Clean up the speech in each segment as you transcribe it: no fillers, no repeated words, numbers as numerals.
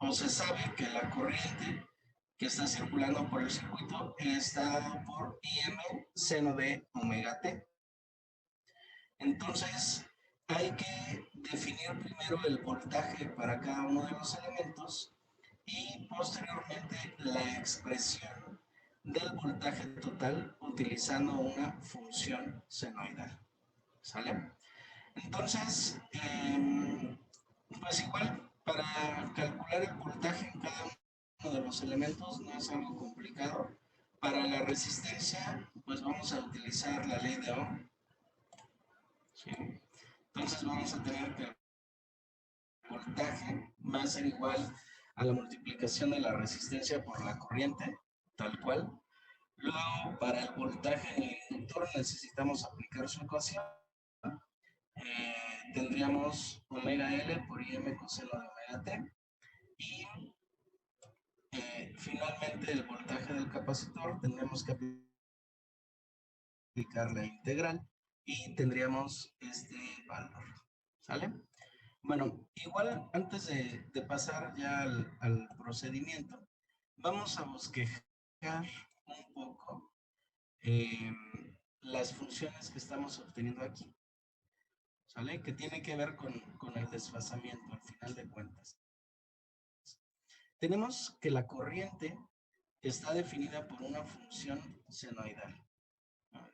o se sabe que la corriente que está circulando por el circuito está dada por IM seno de omega t. Entonces, hay que definir primero el voltaje para cada uno de los elementos y posteriormente la expresión del voltaje total utilizando una función senoidal. ¿Sale? Entonces, pues igual, para calcular el voltaje en cada uno de los elementos no es algo complicado. Para la resistencia, pues vamos a utilizar la ley de Ohm. ¿Sí? Entonces vamos a tener que el voltaje va a ser igual a la multiplicación de la resistencia por la corriente, tal cual. Luego, para el voltaje en el inductor necesitamos aplicar su ecuación. Tendríamos omega L por IM coseno de omega T. Y finalmente el voltaje del capacitor tendríamos que aplicar la integral y tendríamos este valor. ¿Sale? Bueno, igual antes de pasar ya al procedimiento, vamos a bosquejar un poco eh, las funciones que estamos obteniendo aquí. ¿Sale? Que tiene que ver con el desfasamiento al final de cuentas. Tenemos que la corriente está definida por una función senoidal.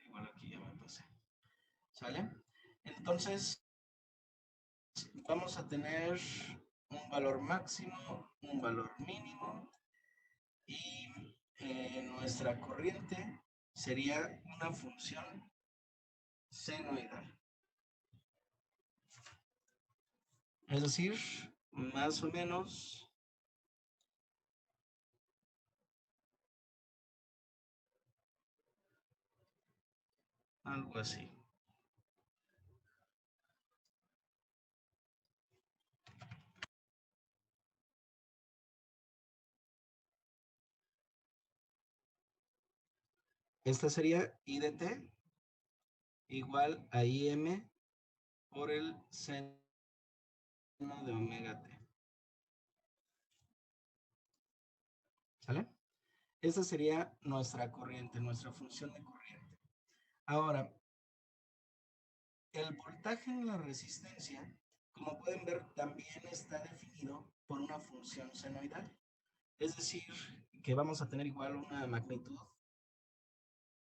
Igual aquí ya me pasé. ¿Sale? Entonces, vamos a tener un valor máximo, un valor mínimo y nuestra corriente sería una función senoidal. Es decir, más o menos algo así. Esta sería I de t igual a IM por el seno de omega t. ¿Sale? Esa sería nuestra corriente, nuestra función de corriente. Ahora, el voltaje en la resistencia, como pueden ver, también está definido por una función senoidal. Es decir, que vamos a tener igual una magnitud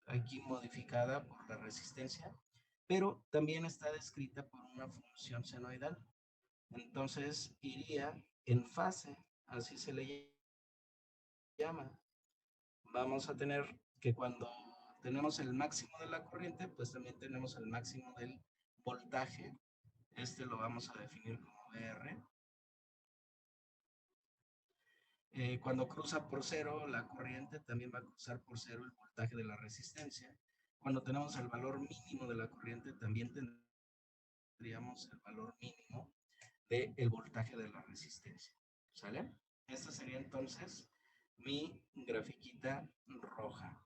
aquí modificada por la resistencia, pero también está descrita por una función senoidal. Entonces iría en fase, así se le llama. Vamos a tener que cuando tenemos el máximo de la corriente, pues también tenemos el máximo del voltaje. Este lo vamos a definir como VR. Cuando cruza por cero la corriente, también va a cruzar por cero el voltaje de la resistencia. Cuando tenemos el valor mínimo de la corriente, también tendríamos el valor mínimo del voltaje de la resistencia. ¿Sale? Esta sería entonces mi grafiquita roja.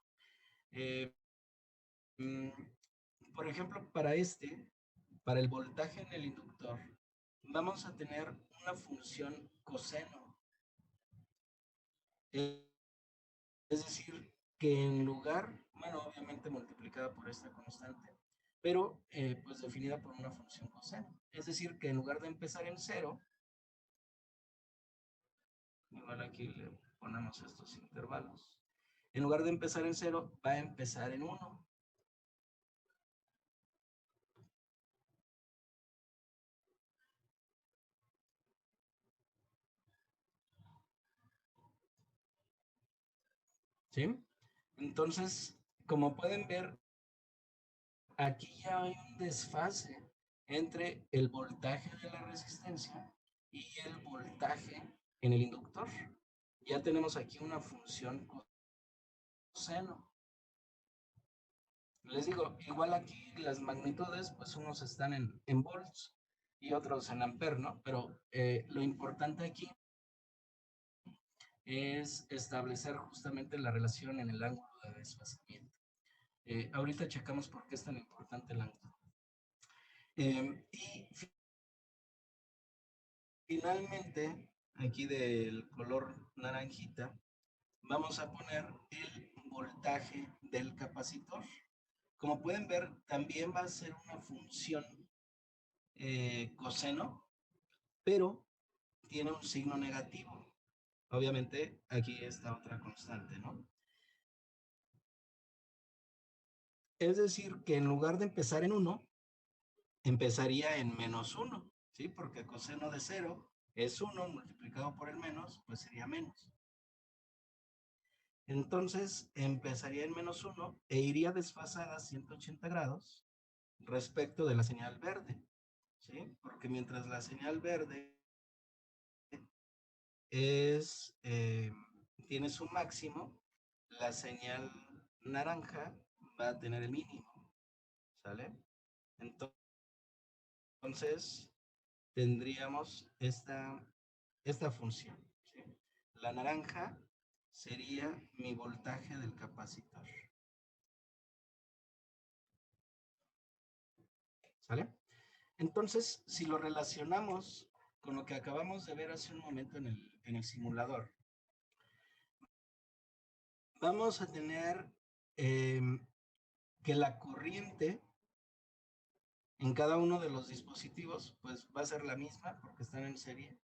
Por ejemplo, para el voltaje en el inductor, vamos a tener una función coseno. Es decir, que en lugar, bueno, obviamente multiplicada por esta constante, pero pues definida por una función coseno. Es decir, que en lugar de empezar en 0, igual aquí le ponemos estos intervalos, en lugar de empezar en 0, va a empezar en 1. ¿Sí? Entonces, como pueden ver, aquí ya hay un desfase entre el voltaje de la resistencia y el voltaje en el inductor. Ya tenemos aquí una función coseno. Les digo, igual aquí las magnitudes, pues unos están en volts y otros en amperes, ¿no? Pero lo importante aquí es establecer justamente la relación en el ángulo de desfasamiento. Ahorita checamos por qué es tan importante el ángulo. Y finalmente, aquí del color naranjita, vamos a poner el voltaje del capacitor. Como pueden ver, también va a ser una función coseno, pero tiene un signo negativo. Obviamente, aquí está otra constante, ¿no? Es decir, que en lugar de empezar en 1, empezaría en -1, ¿sí? Porque coseno de 0 es 1 multiplicado por el menos, pues sería menos. Entonces, empezaría en -1 e iría desfasada 180 grados respecto de la señal verde, ¿sí? Porque mientras la señal verde es, tiene su máximo, la señal naranja va a tener el mínimo, ¿sale? Entonces, tendríamos esta función, ¿sí? La naranja sería mi voltaje del capacitor, ¿sale? Entonces, si lo relacionamos con lo que acabamos de ver hace un momento en el simulador, vamos a tener que la corriente en cada uno de los dispositivos pues va a ser la misma porque están en serie.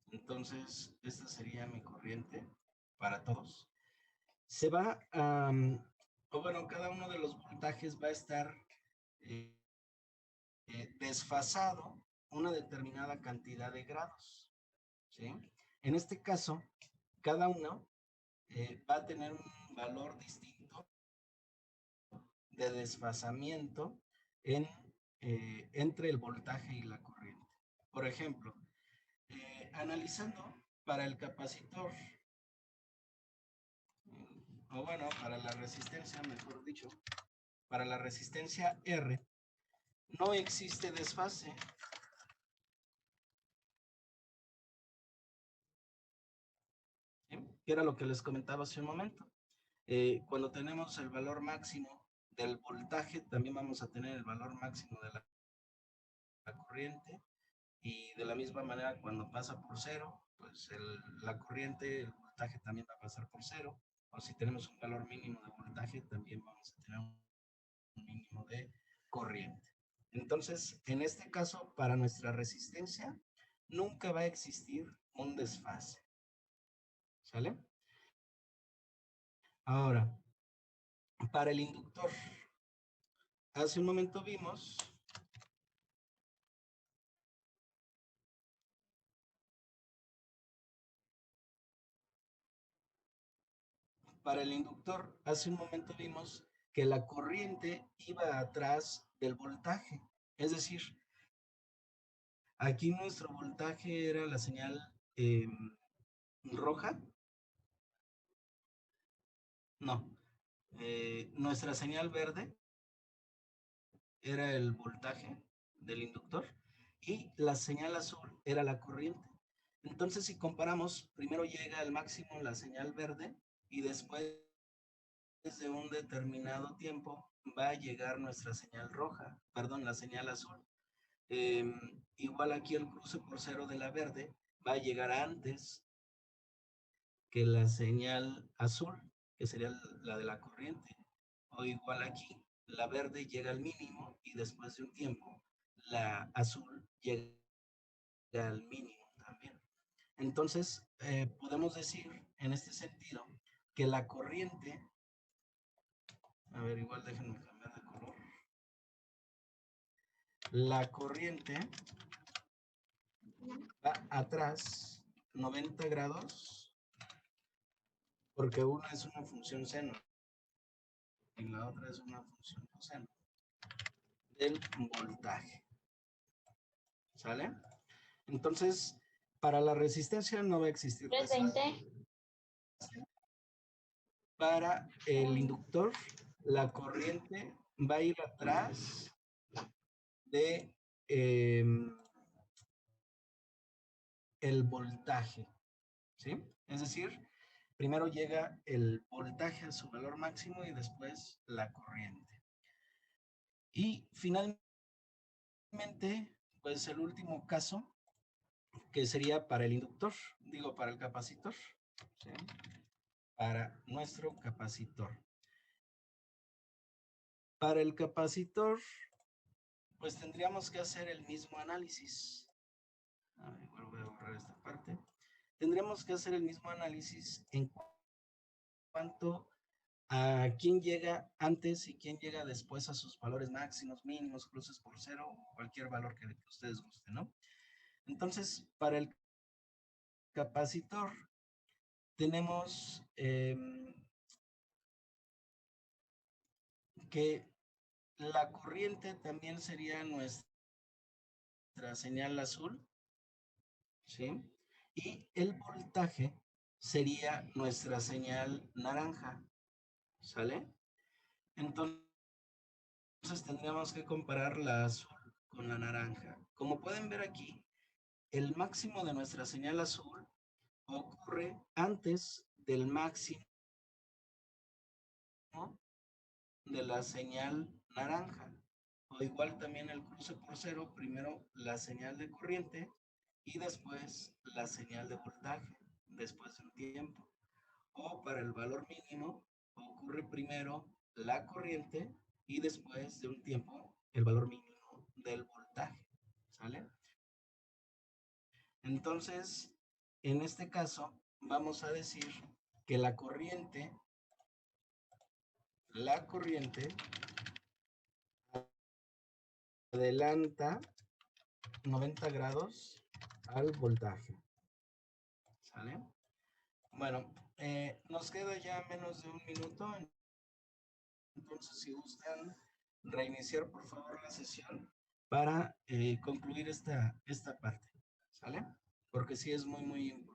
Entonces, esta sería mi corriente para todos. Se va a, o bueno, cada uno de los voltajes va a estar eh, desfasado una determinada cantidad de grados, ¿sí? En este caso, cada uno va a tener un valor distinto de desfasamiento en, entre el voltaje y la corriente. Por ejemplo, analizando para el capacitor, o bueno, para la resistencia, mejor dicho, para la resistencia R, no existe desfase. ¿Sí? Que era lo que les comentaba hace un momento. Cuando tenemos el valor máximo del voltaje, también vamos a tener el valor máximo de la corriente, y de la misma manera cuando pasa por cero, pues la corriente, el voltaje también va a pasar por cero, o si tenemos un valor mínimo de voltaje, también vamos a tener un mínimo de corriente. Entonces, en este caso, para nuestra resistencia, nunca va a existir un desfase, ¿sale? Ahora, para el inductor, hace un momento vimos para el inductor, hace un momento vimos que la corriente iba atrás del voltaje. Es decir, aquí nuestro voltaje era la señal roja. No. Nuestra señal verde era el voltaje del inductor y la señal azul era la corriente. Entonces, si comparamos, primero llega al máximo la señal verde y después de un determinado tiempo va a llegar nuestra señal roja, perdón, la señal azul. Igual aquí el cruce por cero de la verde va a llegar antes que la señal azul, que sería la de la corriente. O igual aquí, la verde llega al mínimo y después de un tiempo la azul llega al mínimo también. Entonces, podemos decir en este sentido que la corriente, a ver, igual déjenme cambiar de color. La corriente va atrás 90 grados porque una es una función seno y la otra es una función coseno del voltaje. ¿Sale? Entonces, para la resistencia no va a existir desfase. Para el inductor, la corriente va a ir atrás de el voltaje, ¿sí? Es decir, primero llega el voltaje a su valor máximo y después la corriente. Y finalmente, pues el último caso que sería para el inductor, digo, para el capacitor, ¿sí? Para nuestro capacitor. Para el capacitor, pues tendríamos que hacer el mismo análisis. A ver, igual voy a borrar esta parte. Tendríamos que hacer el mismo análisis en cuanto a quién llega antes y quién llega después a sus valores máximos, mínimos, cruces por cero, cualquier valor que ustedes gusten, ¿no? Entonces, para el capacitor tenemos que la corriente también sería nuestra señal azul, ¿sí? Y el voltaje sería nuestra señal naranja, ¿sale? Entonces tendríamos que comparar la azul con la naranja. Como pueden ver aquí, el máximo de nuestra señal azul ocurre antes del máximo de la señal naranja. O igual también el cruce por cero, primero la señal de corriente y después la señal de voltaje, después de un tiempo. O para el valor mínimo, ocurre primero la corriente y después de un tiempo el valor mínimo del voltaje. ¿Sale? Entonces, en este caso, vamos a decir que la corriente adelanta 90 grados al voltaje. ¿Sale? Bueno, nos queda ya menos de un minuto, entonces si gustan reiniciar por favor la sesión para concluir esta parte. ¿Sale? Porque sí es muy, muy importante.